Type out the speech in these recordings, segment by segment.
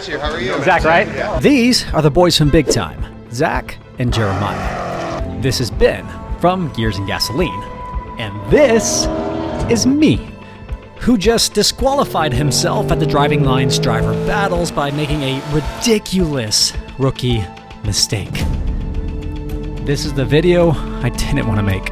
How are you? Zach, right? Yeah. These are the boys from Big Time, Zach and Jeremiah. This is Ben from Gears and Gasoline. And this is me, who just disqualified himself at the Driving Line's driver battles by making a ridiculous rookie mistake. This is the video I didn't want to make.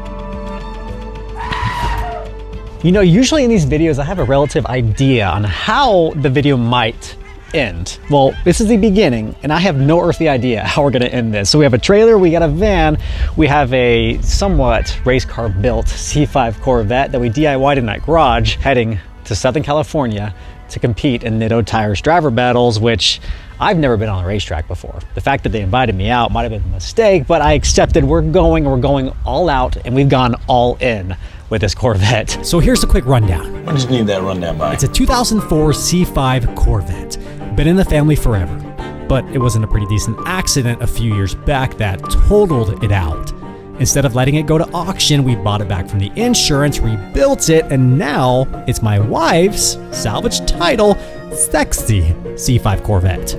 You know, usually in these videos, I have a relative idea on how the video might end. Well, this is the beginning, and I have no earthly idea how we're gonna end this. So we have a trailer, we got a van, we have a somewhat race car built C5 Corvette that we DIY'd in that garage, heading to Southern California to compete in NItto Tires driver battles, which I've never been on a racetrack before. The fact that they invited me out might have been a mistake, but I accepted. We're going all out, and we've gone all in with this Corvette. So here's a quick rundown. I just need that rundown by. It's a 2004 C5 Corvette. Been in the family forever, but it was in a pretty decent accident a few years back that totaled it out. Instead of letting it go to auction, we bought it back from the insurance, rebuilt it, and now it's my wife's salvage title, sexy C5 Corvette.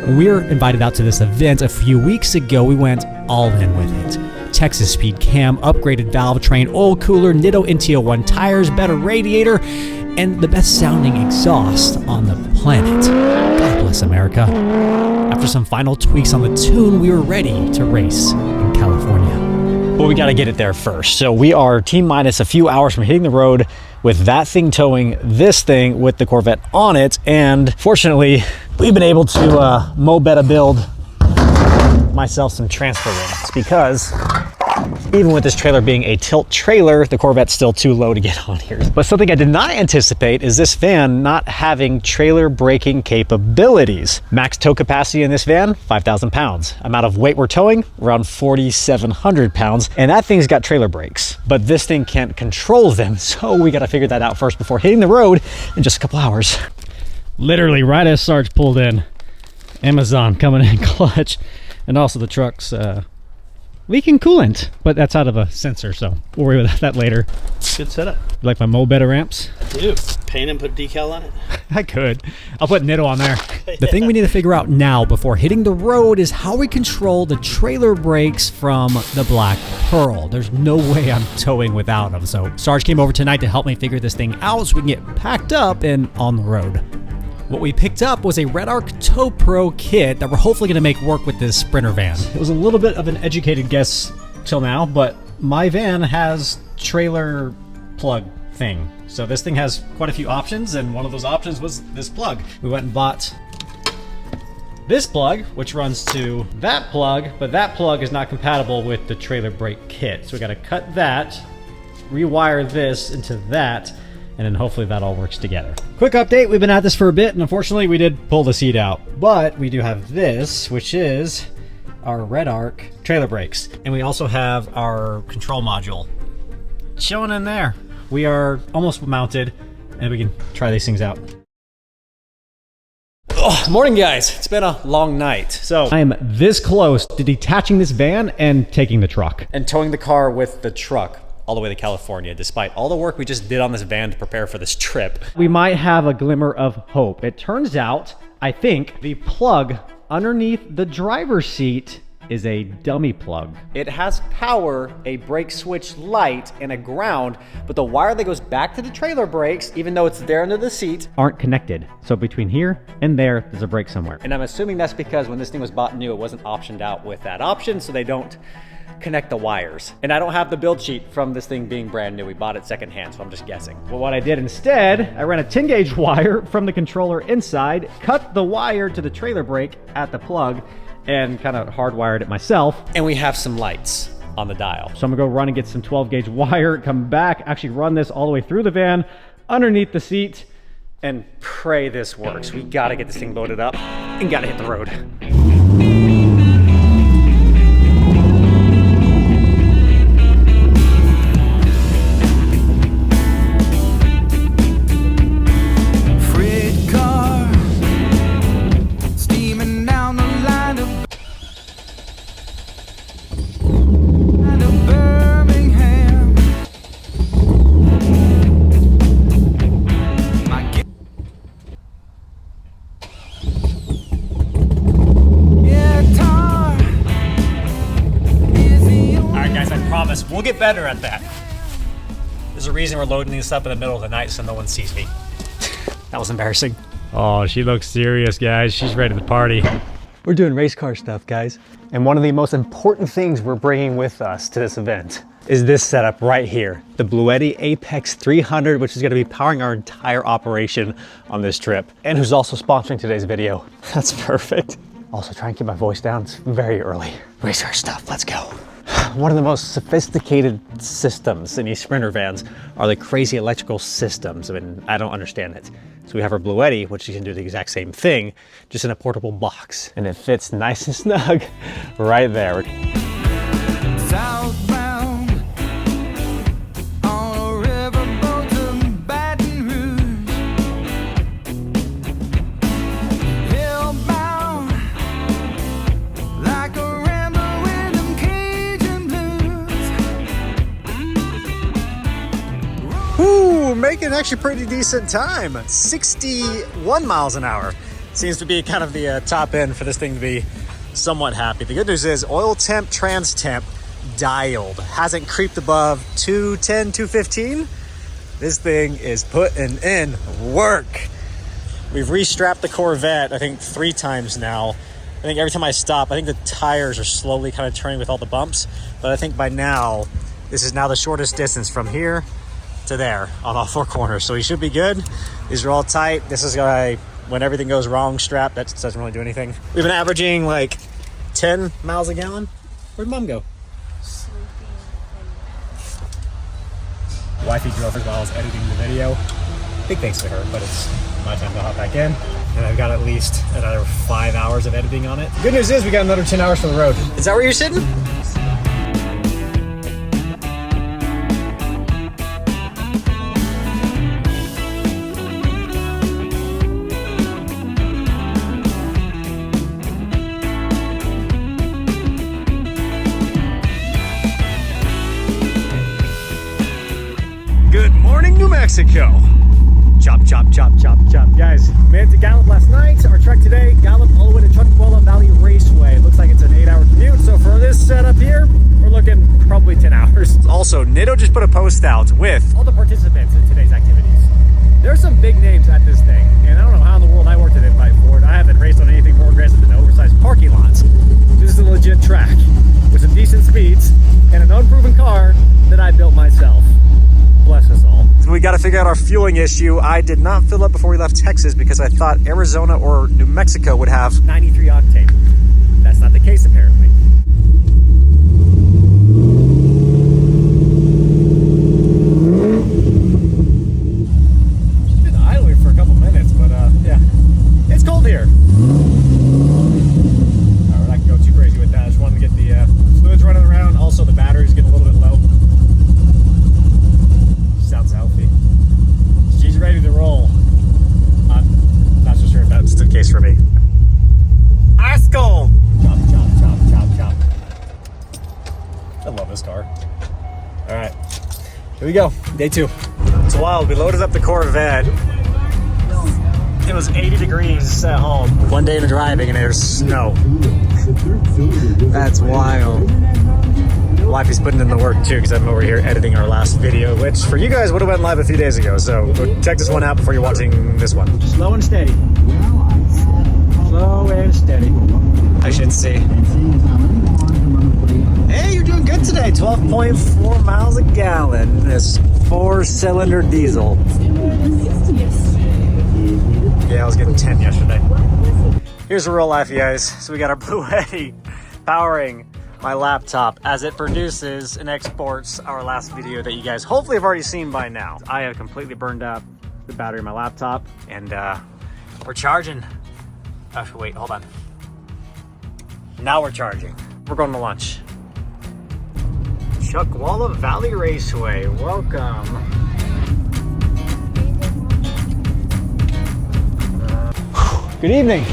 When we were invited out to this event a few weeks ago, we went all in with it. Texas speed cam, upgraded valve train, oil cooler, NItto NTO1 tires, better radiator, and the best sounding exhaust on the planet. God bless America. After some final tweaks on the tune, we were ready to race in California. But we gotta get it there first. So we are T-minus a few hours from hitting the road with that thing towing this thing with the Corvette on it. And fortunately, we've been able to mo-betta build myself some transfer rims, because even with this trailer being a tilt trailer, the Corvette's still too low to get on here. But something I did not anticipate is this van not having trailer braking capabilities. Max tow capacity in this van, 5,000 pounds. Amount of weight we're towing, around 4,700 pounds. And that thing's got trailer brakes, but this thing can't control them. So we gotta figure that out first before hitting the road in just a couple hours. Literally right as Sarge pulled in, Amazon coming in clutch. And also the truck's leaking coolant, but that's out of a sensor, so we'll worry about that later. Good setup. You like my mo-betta ramps? I do. Paint and put a decal on it? I could. I'll put NItto on there. The thing we need to figure out now before hitting the road is how we control the trailer brakes from the Black Pearl. There's no way I'm towing without them, so Sarge came over tonight to help me figure this thing out so we can get packed up and on the road. What we picked up was a Red Arc Tow Pro kit that we're hopefully gonna make work with this Sprinter van. It was a little bit of an educated guess till now, but my van has trailer plug thing. So this thing has quite a few options, and one of those options was this plug. We went and bought this plug, which runs to that plug, but that plug is not compatible with the trailer brake kit. So we gotta cut that, rewire this into that, and then hopefully that all works together. Quick update, we've been at this for a bit, and unfortunately we did pull the seat out. But we do have this, which is our Red Arc trailer brakes. And we also have our control module showing in there. We are almost mounted, and we can try these things out. Oh, morning guys, it's been a long night. So I am this close to detaching this van and taking the truck. And towing the car with the truck all the way to California, despite all the work we just did on this van to prepare for this trip. We might have a glimmer of hope. It turns out, I think, the plug underneath the driver's seat is a dummy plug. It has power, a brake switch light, and a ground, but the wire that goes back to the trailer brakes, even though it's there under the seat, aren't connected. So between here and there's a brake somewhere. And I'm assuming that's because when this thing was bought new, it wasn't optioned out with that option, so they don't connect the wires. And I don't have the build sheet from this thing being brand new. We bought it secondhand, so I'm just guessing. Well, what I did instead, I ran a 10 gauge wire from the controller inside, cut the wire to the trailer brake at the plug, and kind of hardwired it myself. And we have some lights on the dial. So I'm gonna go run and get some 12 gauge wire, come back, actually run this all the way through the van, underneath the seat, and pray this works. We gotta get this thing loaded up and gotta hit the road. We'll get better at that. There's a reason we're loading these up in the middle of the night so no one sees me. That was embarrassing. Oh, she looks serious, guys. She's ready to party. We're doing race car stuff, guys. And one of the most important things we're bringing with us to this event is this setup right here. The Bluetti Apex 300, which is gonna be powering our entire operation on this trip, and who's also sponsoring today's video. That's perfect. Also, try and keep my voice down. It's very early. Race car stuff, let's go. One of the most sophisticated systems in these Sprinter vans are the crazy electrical systems. I mean, I don't understand it. So we have our Bluetti, which you can do the exact same thing, just in a portable box. And it fits nice and snug right there. Southbound on a riverboat to Baton Rouge. Hillbound like a rambler with them Cajun blues. Ooh, making actually pretty decent time. 61 miles an hour. Seems to be kind of the top end for this thing to be somewhat happy. The good news is oil temp, trans temp, dialed. Hasn't creeped above 210, 215. This thing is putting in work. We've restrapped the Corvette, I think 3 times now. I think every time I stop, I think the tires are slowly kind of turning with all the bumps. But I think by now, this is now the shortest distance from here to there on all 4 corners. So we should be good. These are all tight. This is when everything goes wrong strap, that doesn't really do anything. We've been averaging like 10 miles a gallon. Where'd Mom go? Wifey drove as well as editing the video. Big thanks to her, but it's my time to hop back in. And I've got at least another 5 hours of editing on it. Good news is we got another 10 hours for the road. Is that where you're sitting? Good morning, New Mexico. Chop, chop, chop, chop, chop. Guys, made it to Gallup last night. Our trek today, Gallup all the way to Driving Valley Raceway. It looks like it's an 8-hour commute. So for this setup here, we're looking probably 10 hours. Also, Nitto just put a post out with all the participants in today's activities. There's some big names at this thing, and I don't know how in the world I worked at Invite Ford. I haven't raced on anything more aggressive than oversized parking lots. This is a legit track with some decent speeds and an unproven car that I built myself. Bless us all. We got to figure out our fueling issue. I did not fill up before we left Texas because I thought Arizona or New Mexico would have 93 octane. That's not the case, apparently. She's been idling for a couple minutes, but yeah, it's cold here. We're not going to go too crazy with that. I just wanted to get the fluids running around. Also, the battery's getting a little bit low. Sounds healthy. She's ready to roll. I'm not so sure if that's the case for me. Asco! Chop, chop, chop, chop, chop. I love this car. All right, here we go. Day 2. It's wild. We loaded up the Corvette. It was 80 degrees at home. One day into driving and there's snow. That's wild. Wifey's putting in the work too because I'm over here editing our last video, which for you guys would have went live a few days ago. So go check this one out before you're watching this one. Slow and steady. Slow and steady. I should see. Hey, you're doing good today. 12.4 miles a gallon. This 4-cylinder diesel. Yeah, I was getting 10 yesterday. Here's the real life, you guys. So we got our Bluetti powering my laptop as it produces and exports our last video that you guys hopefully have already seen by now. I have completely burned up the battery of my laptop and we're charging. Oh, wait, hold on. Now we're charging. We're going to lunch. Chuckwalla Valley Raceway, welcome. Good evening.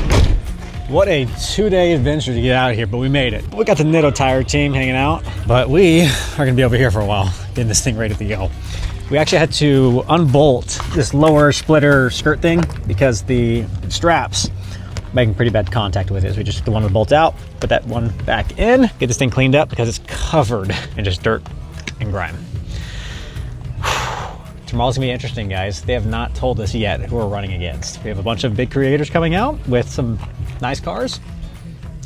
What a 2-day adventure to get out of here, but we made it. We got the NItto Tire team hanging out, but we are gonna be over here for a while, getting this thing ready to go. We actually had to unbolt this lower splitter skirt thing because the straps making pretty bad contact with it. So we just took the one with the bolt out, put that one back in, get this thing cleaned up because it's covered in just dirt and grime. Tomorrow's gonna be interesting, guys. They have not told us yet who we're running against. We have a bunch of big creators coming out with some nice cars.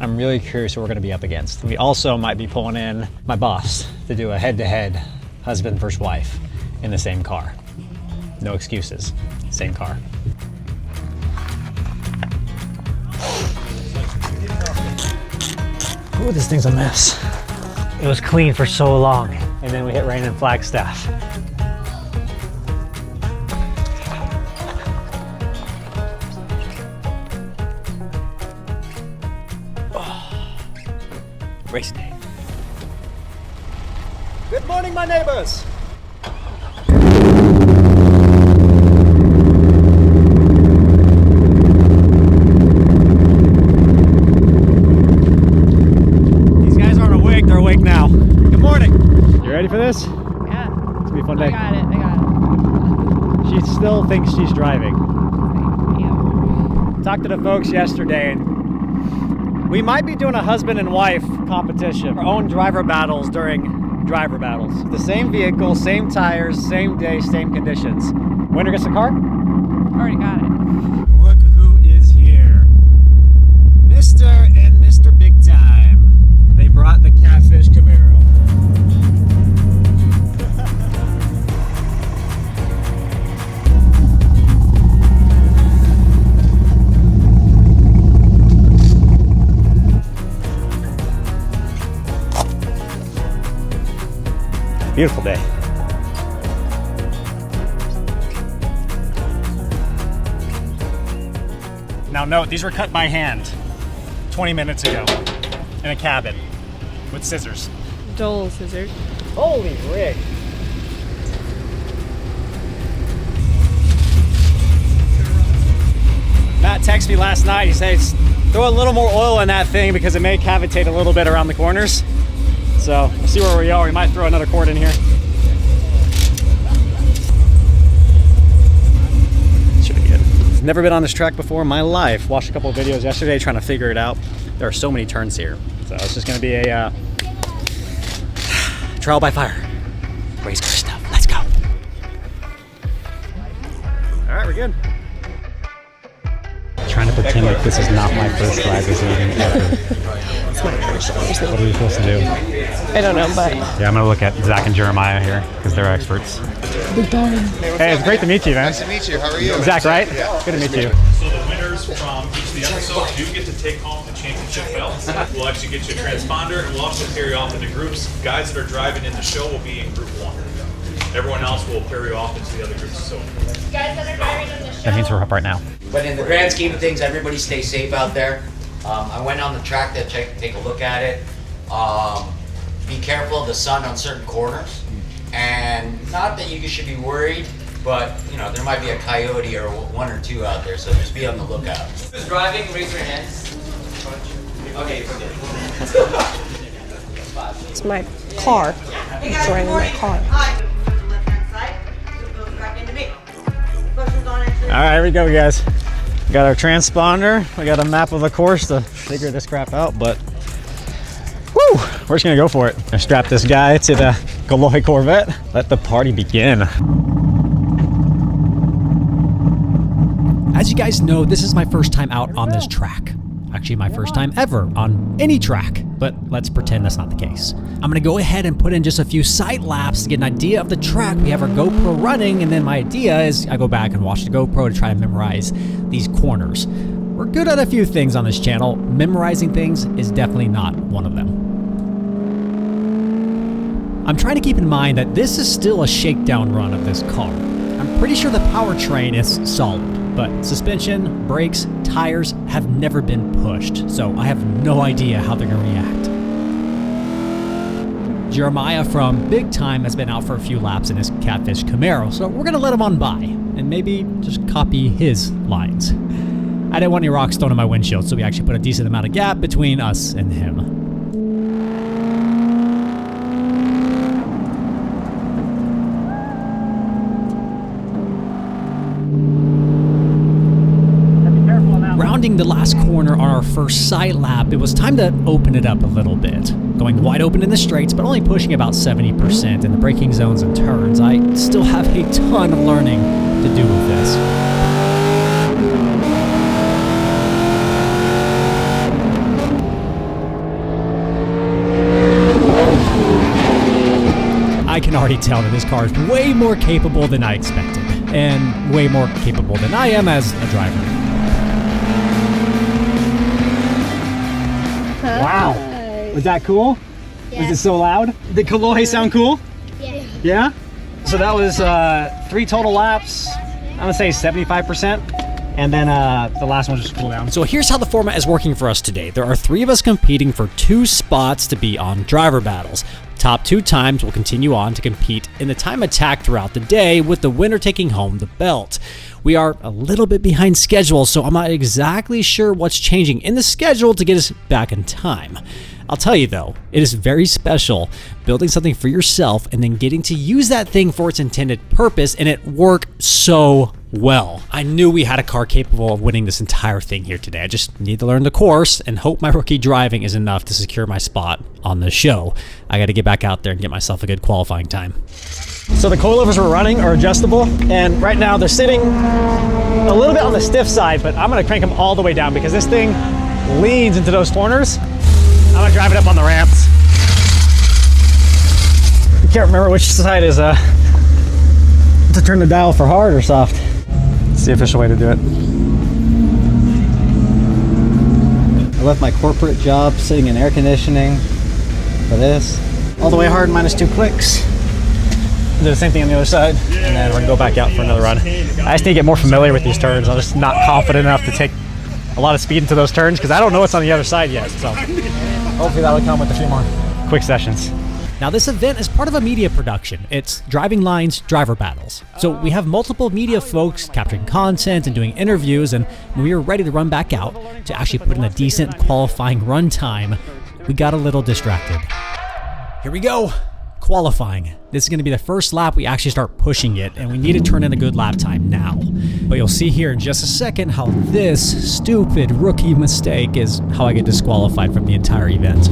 I'm really curious who we're gonna be up against. We also might be pulling in my boss to do a head-to-head husband versus wife in the same car. No excuses, same car. Ooh, this thing's a mess. It was clean for so long, and then we hit rain in Flagstaff. Race day. Good morning, my neighbors. These guys aren't awake, they're awake now. Good morning. You ready for this? Yeah. It's gonna be a fun day. I got it. She still thinks she's driving. Yeah. Talked to the folks yesterday, and we might be doing a husband and wife competition. Our own driver battles during driver battles. The same vehicle, same tires, same day, same conditions. Winner gets the car? Already got it. Look who is here. Mr. and Mr. Big Time. They brought the Catfish Camaro. Beautiful day. Now note, these were cut by hand 20 minutes ago in a cabin with scissors. Dole scissors. Holy rig. Matt texted me last night. He says, throw a little more oil in that thing because it may cavitate a little bit around the corners. So we'll see where we are. We might throw another cord in here. Should be good. Never been on this track before in my life. Watched a couple of videos yesterday trying to figure it out. There are so many turns here. So it's just going to be a trial by fire. Race car stuff. Let's go. All right, we're good. Trying to pretend like this is not my first ride this evening ever. It's my first one. What are we supposed to do? I don't know, but Yeah, I'm gonna look at Zach and Jeremiah here because they're experts. Hey, it's great to meet you, man. Nice to meet you. How are you? Zach, right? Yeah. Good to meet you. So the winners from each of the episodes do get to take home the championship belt. We'll actually get you a transponder, and we'll also carry off into groups. Guys that are driving in the show will be in group 1. Everyone else will carry off into the other groups. So Guys that are driving in the show. That means we're up right now. But in the grand scheme of things, everybody stay safe out there. I went on the track to take a look at it. Be careful of the sun on certain corners. And not that you should be worried, but you know, there might be a coyote or one or two out there, so just be on the lookout. Who's driving? Raise your hands. Okay, forget it. it's my car. It's driving my car. All right, here we go, guys. We got our transponder. We got a map of the course to figure this crap out, but woo, we're just gonna go for it. I strap this guy to the KOLOHE Corvette. Let the party begin. As you guys know, this is my first time out on this track. Actually, my first time ever on any track, but let's pretend that's not the case. I'm gonna go ahead and put in just a few side laps to get an idea of the track. We have our GoPro running, and then my idea is I go back and watch the GoPro to try and memorize these corners. We're good at a few things on this channel. Memorizing things is definitely not one of them. I'm trying to keep in mind that this is still a shakedown run of this car. I'm pretty sure the powertrain is solid, but suspension, brakes, tires have never been pushed, so I have no idea how they're gonna react. Jeremiah from Big Time has been out for a few laps in his Catfish Camaro, so we're gonna let him on by and maybe just copy his lines. I didn't want any rocks thrown in my windshield, so we actually put a decent amount of gap between us and him. the last corner on our first side lap, it was time to open it up a little bit. Going wide open in the straights, but only pushing about 70% in the braking zones and turns. I still have a ton of learning to do with this. I can already tell that this car is way more capable than I expected, and way more capable than I am as a driver. Wow. Was that cool? Was it so loud? Did KOLOHE sound cool? Yeah. Yeah? So that was 3 total laps. I'm gonna say 75%. And then the last one was just cool down. So here's how the format is working for us today. There are 3 of us competing for 2 spots to be on driver battles. Top 2 times will continue on to compete in the time attack throughout the day, with the winner taking home the belt. We are a little bit behind schedule, so I'm not exactly sure what's changing in the schedule to get us back in time. I'll tell you though, it is very special building something for yourself and then getting to use that thing for its intended purpose, and it worked so well. I knew we had a car capable of winning this entire thing here today. I just need to learn the course and hope my rookie driving is enough to secure my spot on the show. I got to get back out there and get myself a good qualifying time. So the coilovers we're running are adjustable, and right now they're sitting a little bit on the stiff side, but I'm gonna crank them all the way down because this thing leans into those corners. I'm gonna drive it up on the ramps. I can't remember which side is to turn the dial for hard or soft. It's the official way to do it. I left my corporate job sitting in air conditioning for this. All the way hard, minus 2 clicks. Do the same thing on the other side, and then we're gonna go back out for another run. I just need to get more familiar with these turns. I'm just not confident enough to take a lot of speed into those turns because I don't know what's on the other side yet. So hopefully that'll come with a few more quick sessions. Now this event is part of a media production. It's Driving Line's Driver Battles. So we have multiple media folks capturing content and doing interviews, and when we were ready to run back out to actually put in a decent qualifying run time, we got a little distracted. Here we go. Qualifying. This is going to be the first lap we actually start pushing it, and we need to turn in a good lap time now. But you'll see here in just a second how this stupid rookie mistake is how I get disqualified from the entire event.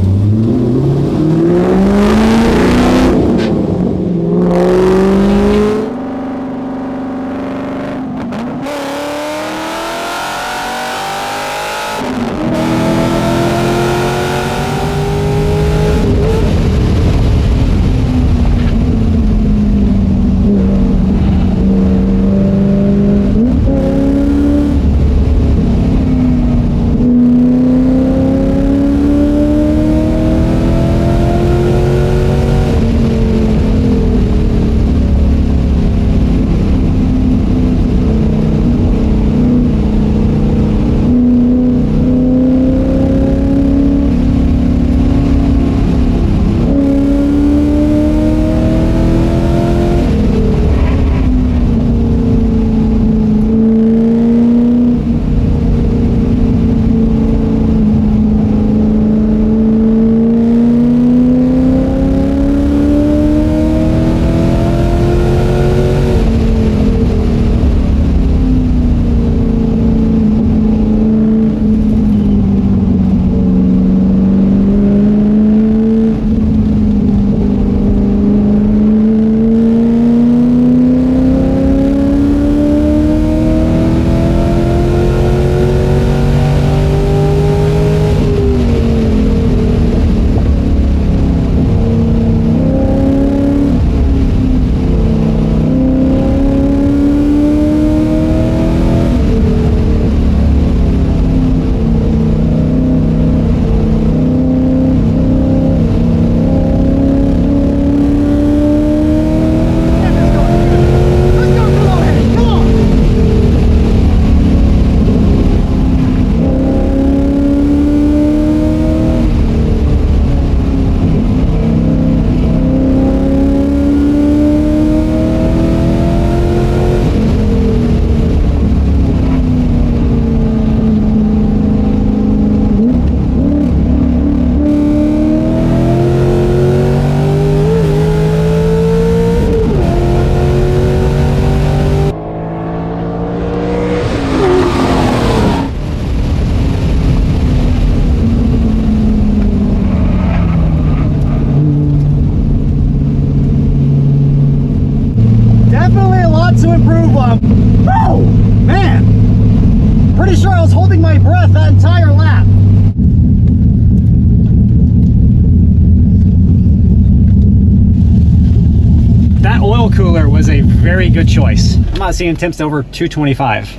very good choice. I'm not seeing temps over 225,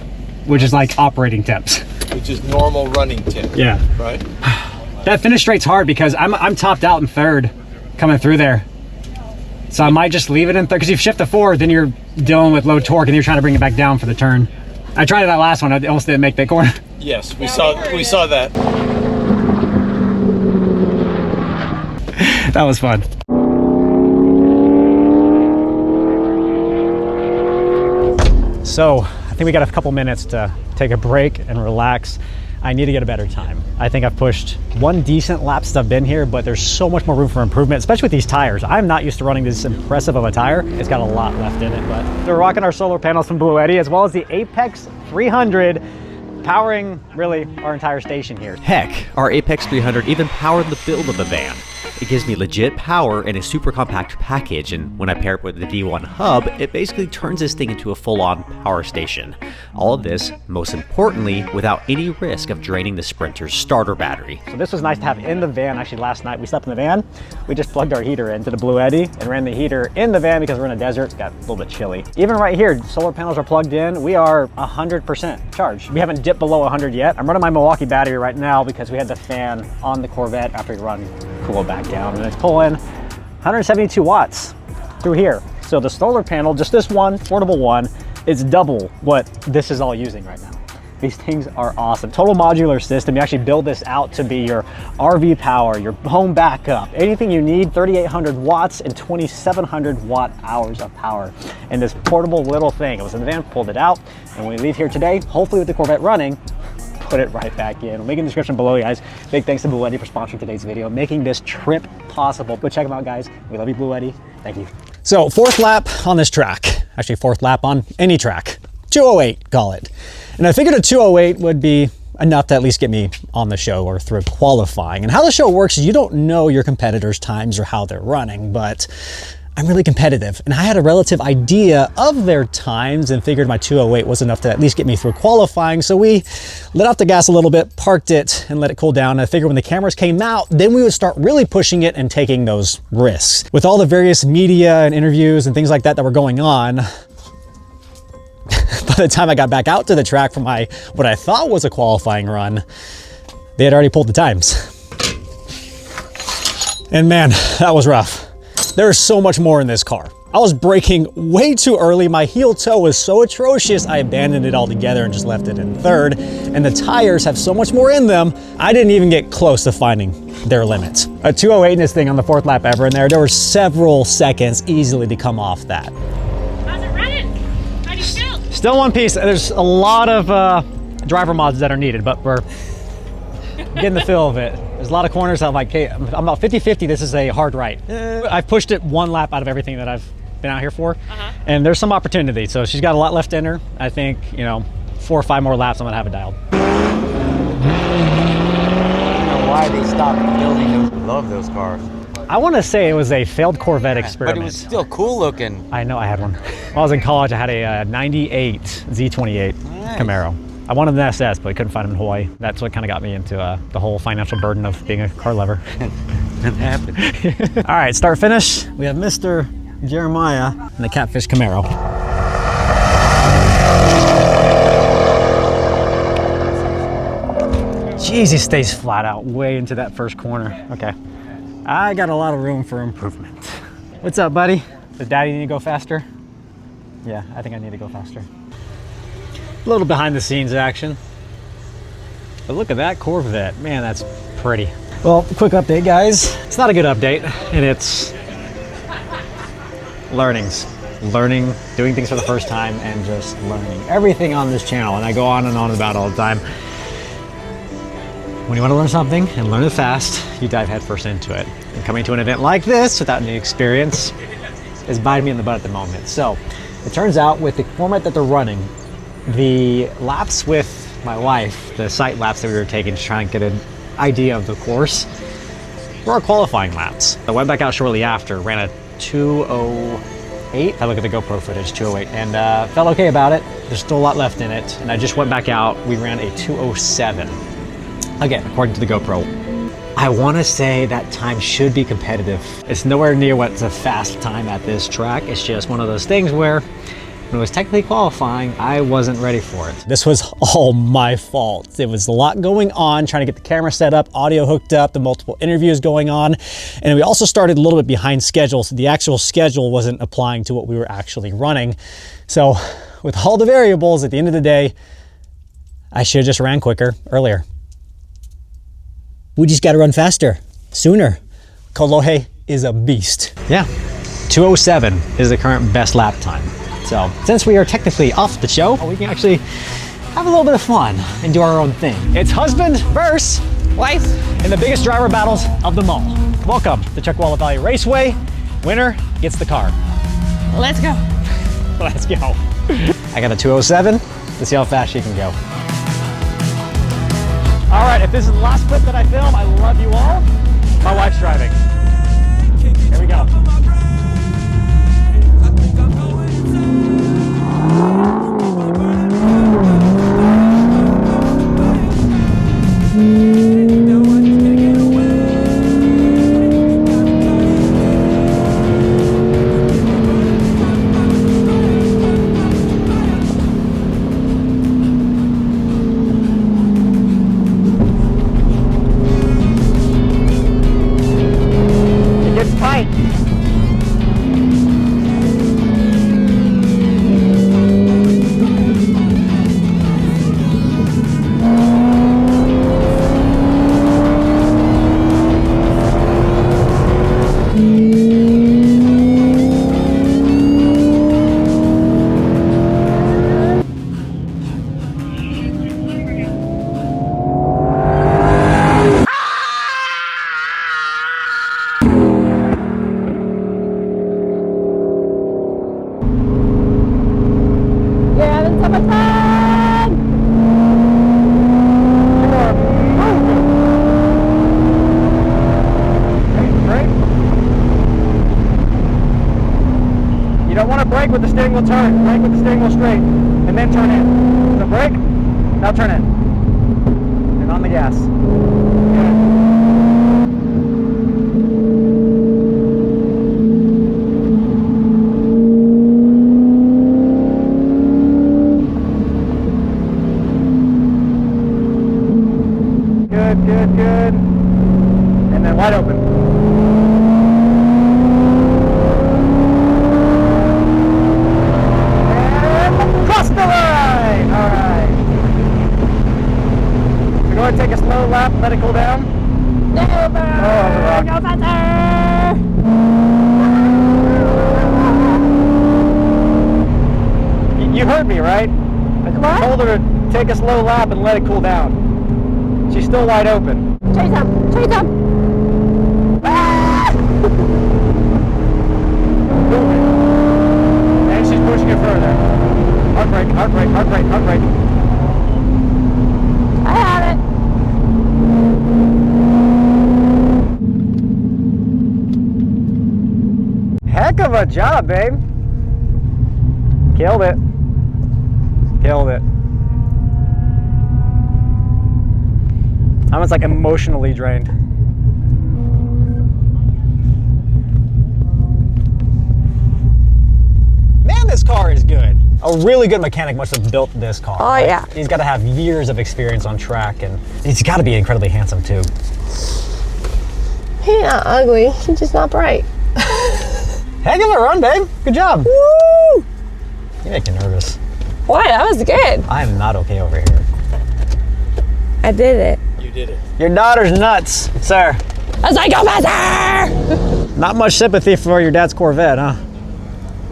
which is like operating temps. Which is normal running temp. Yeah. Right? That finish straight's hard because I'm topped out in third coming through there. So I might just leave it in third, because if you shift to four, then you're dealing with low torque and you're trying to bring it back down for the turn. I tried that last one, I almost didn't make that corner. Yes, we saw that. That was fun. So I think we got a couple minutes to take a break and relax. I need to get a better time. I think I've pushed one decent lap since I've been here, but there's so much more room for improvement, especially with these tires. I'm not used to running this impressive of a tire. It's got a lot left in it, but we're rocking our solar panels from Bluetti, as well as the Apex 300, powering really our entire station here. Heck, our Apex 300 even powered the build of the van. It gives me legit power in a super compact package, and when I pair it with the D1 hub, it basically turns this thing into a full-on power station. All of this, most importantly, without any risk of draining the Sprinter's starter battery. So this was nice to have in the van. Actually, last night we slept in the van. We just plugged our heater into the Bluetti and ran the heater in the van because we're in a desert. It's got a little bit chilly. Even right here, solar panels are plugged in. We are 100% charged. We haven't dipped below 100 yet. I'm running my Milwaukee battery right now because we had the fan on the Corvette after we run cool back down, and it's pulling 172 watts through here. So the solar panel, just this one, portable one, is double what this is all using right now. These things are awesome. Total modular system. You actually build this out to be your RV power, your home backup, anything you need, 3,800 watts and 2,700 watt hours of power in this portable little thing. It was in the van, pulled it out, and when we leave here today, hopefully with the Corvette running, put it right back in. We'll make it in the description below, guys. Big thanks to Bluetti for sponsoring today's video, making this trip possible. Go check them out, guys. We love you, Bluetti. Thank you. So fourth lap on this track, actually fourth lap on any track, 208, call it. And I figured a 208 would be enough to at least get me on the show or through qualifying. And how the show works is you don't know your competitors' times or how they're running, but I'm really competitive, and I had a relative idea of their times and figured my 208 was enough to at least get me through qualifying. So we let off the gas a little bit, parked it, and let it cool down. I figured when the cameras came out, then we would start really pushing it and taking those risks. With all the various media and interviews and things like that that were going on, by the time I got back out to the track for my, what I thought was a qualifying run, they had already pulled the times. And man, that was rough. There is so much more in this car. I was braking way too early. My heel toe was so atrocious, I abandoned it altogether and just left it in third. And the tires have so much more in them, I didn't even get close to finding their limits. A 208 in this thing on the fourth lap ever, and there were several seconds easily to come off that. How's it running? How do you feel? Still one piece. There's a lot of driver mods that are needed, but we're getting the feel of it. There's a lot of corners I'm like, hey, I'm about 50-50, this is a hard right. I've pushed it one lap out of everything that I've been out here for, and there's some opportunity. So she's got a lot left in her. I think, 4 or 5 more laps, I'm gonna have it dialed. I don't know why they stopped building those. Love those cars. I want to say it was a failed Corvette experiment. But it was still cool looking. I know, I had one. When I was in college, I had a 98 Z28 Camaro. I wanted an SS, but I couldn't find them in Hawaii. That's what kind of got me into the whole financial burden of being a car lover. It happened. All right, start finish. We have Mr. Jeremiah and the Catfish Camaro. Jeez, he stays flat out way into that first corner. Okay, I got a lot of room for improvement. What's up, buddy? Does Daddy need to go faster? Yeah, I think I need to go faster. A little behind the scenes action. But look at that Corvette. Man, that's pretty. Well, quick update, guys. It's not a good update, and it's learnings. Learning, doing things for the first time, and just learning. Everything on this channel, and I go on and on about all the time. When you want to learn something and learn it fast, you dive headfirst into it. And coming to an event like this without any experience is biting me in the butt at the moment. So it turns out with the format that they're running, the laps with my wife, the site laps that we were taking to try and get an idea of the course, were our qualifying laps. I went back out shortly after, ran a 208. I look at the GoPro footage, 208, and felt okay about it. There's still a lot left in it, and I just went back out. We ran a 207. Again, according to the GoPro. I want to say that time should be competitive. It's nowhere near what's a fast time at this track. It's just one of those things where when it was technically qualifying, I wasn't ready for it. This was all my fault. It was a lot going on, trying to get the camera set up, audio hooked up, the multiple interviews going on. And we also started a little bit behind schedule, so the actual schedule wasn't applying to what we were actually running. So with all the variables, at the end of the day, I should have just ran quicker earlier. We just got to run faster, sooner. KOLOHE is a beast. Yeah, 2:07 is the current best lap time. So since we are technically off the show, we can actually have a little bit of fun and do our own thing. It's husband versus wife in the biggest driver battles of them all. Welcome to Chuckwalla Valley Raceway. Winner gets the car. Let's go. Let's go. I got a 2:07. Let's see how fast she can go. All right, if this is the last clip that I film, I love you all. My wife's driving. Here we go. Brake with the steering wheel turn. Brake with the steering wheel straight. And then turn in. So brake. Now turn in. And on the gas. Good. Good, good. And then wide open. Take a slow lap, let it cool down. No, no faster. You heard me, right? I told her to take a slow lap and let it cool down. She's still wide open. Chase him, chase him. And she's pushing it further. Hard brake, hard brake, hard brake, hard brake. I have it. Heck of a job, babe. Killed it. Killed it. I was like emotionally drained. Man, this car is good. A really good mechanic must have built this car. Oh, yeah. He's got to have years of experience on track, and he's got to be incredibly handsome too. He's not ugly, he's just not bright. Heck of a run, babe. Good job. Woo! You make me nervous. Why? That was good. I am not okay over here. I did it. You did it. Your daughter's nuts, sir. I was like, go faster! Not much sympathy for your dad's Corvette, huh?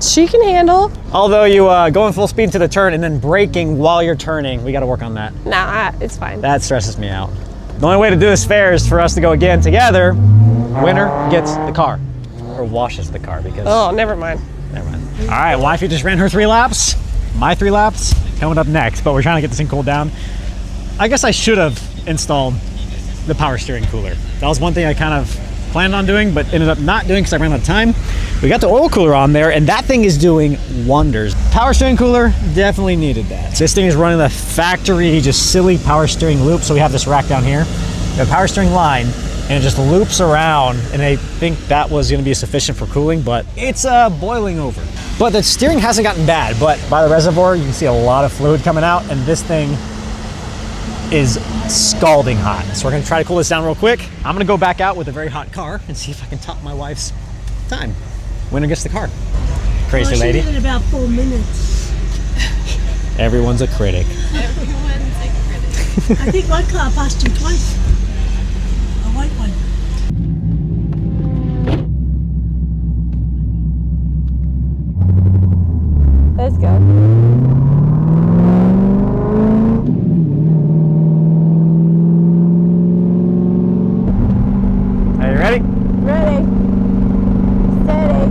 She can handle. Although you going full speed to the turn and then braking while you're turning, we got to work on that. Nah, it's fine. That stresses me out. The only way to do this fair is for us to go again together. Winner gets the car. Or washes the car because... Oh, never mind. Never mind. All right, wifey just ran her 3 laps. My 3 laps coming up next, but we're trying to get this thing cooled down. I guess I should have installed the power steering cooler. That was one thing I kind of planned on doing, but ended up not doing because I ran out of time. We got the oil cooler on there, and that thing is doing wonders. Power steering cooler, definitely needed that. This thing is running the factory, just silly power steering loop, so we have this rack down here. We have a power steering line, and it just loops around, and I think that was gonna be sufficient for cooling, but it's boiling over. But the steering hasn't gotten bad, but by the reservoir, you can see a lot of fluid coming out, and this thing is scalding hot. So we're gonna try to cool this down real quick. I'm gonna go back out with a very hot car and see if I can top my wife's time. Winner gets the car. Crazy lady. She did about 4 minutes. Everyone's a critic. Everyone's a critic. I think my car passed you twice. A white one. Let's go. Are you ready? Ready. Steady.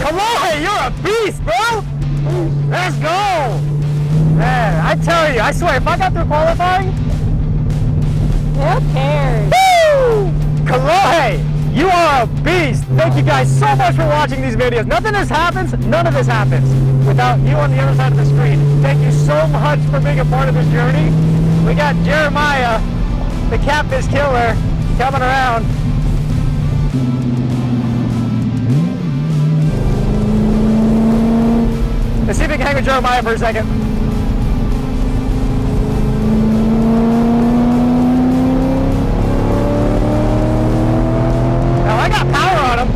KOLOHE, you're a beast, bro! Let's go! Man, I tell you, I swear, if I got through qualifying... Who cares? Woo! KOLOHE, you are a beast! Thank you guys so much for watching these videos. Nothing else happens, none of this happens without you on the other side of the screen. Thank you so much for being a part of this journey. We got Jeremiah, the catfish killer, coming around. Let's see if we can hang with Jeremiah for a second. Now I got power on him.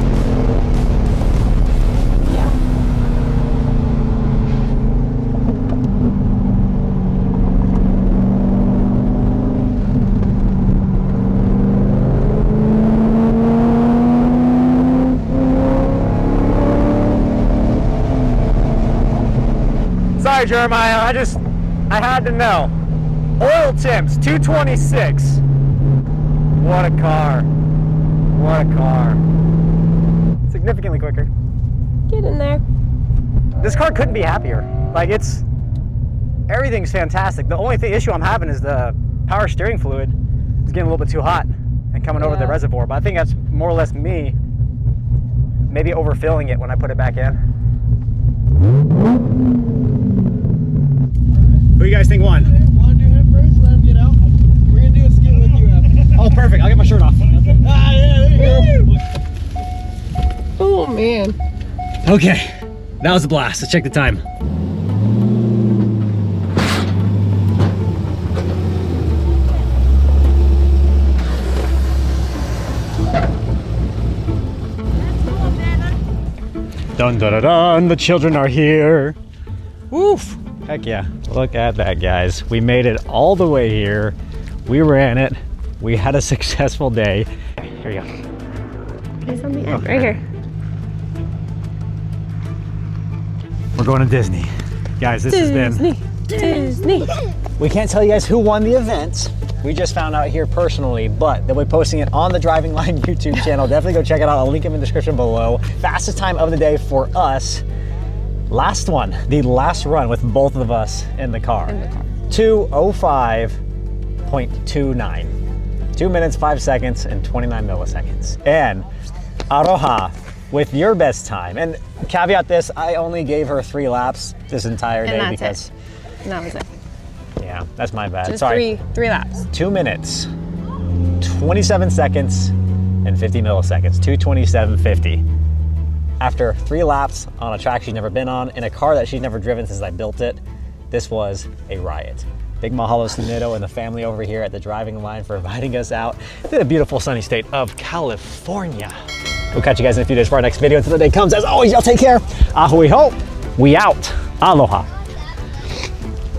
Sorry, Jeremiah, I had to know. Oil temps, 226. What a car. What a car. Significantly quicker. Get in there. This car couldn't be happier. Like, everything's fantastic. The only issue I'm having is the power steering fluid is getting a little bit too hot and coming over the reservoir. But I think that's more or less me maybe overfilling it when I put it back in. Who do you guys think won? Want to do him first? Let him get out. We're going to do a skit with you after. Oh, perfect. I'll get my shirt off. Ah, yeah, there you go. Oh, man. Okay, that was a blast. Let's check the time. Dun dun dun dun, the children are here. Woof, heck yeah. Look at that, guys. We made it all the way here. We ran it. We had a successful day. Here you go. He's on the end, right here. We're going to Disney. Guys, this has been... Disney. We can't tell you guys who won the event. We just found out here personally, but they'll be posting it on the Driving Line YouTube channel. Definitely go check it out. I'll link it in the description below. Fastest time of the day for us. Last one, the last run with both of us in the car. 2:05.29. 2 minutes, 5 seconds, and 29 milliseconds. And Aloha with your best time. And caveat this, I only gave her 3 laps this entire day because... And that was it. Yeah, that's my bad. Just sorry. three laps. 2 minutes, 27 seconds, and 50 milliseconds, 2:27.50. After 3 laps on a track she's never been on, in a car that she's never driven since I built it, this was a riot. Big mahalos to Nitto and the family over here at the Driving Line for inviting us out to the beautiful sunny state of California. We'll catch you guys in a few days for our next video. Until the day comes, as always, y'all take care. Ahui ho, we out. Aloha.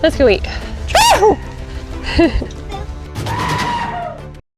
Let's go eat.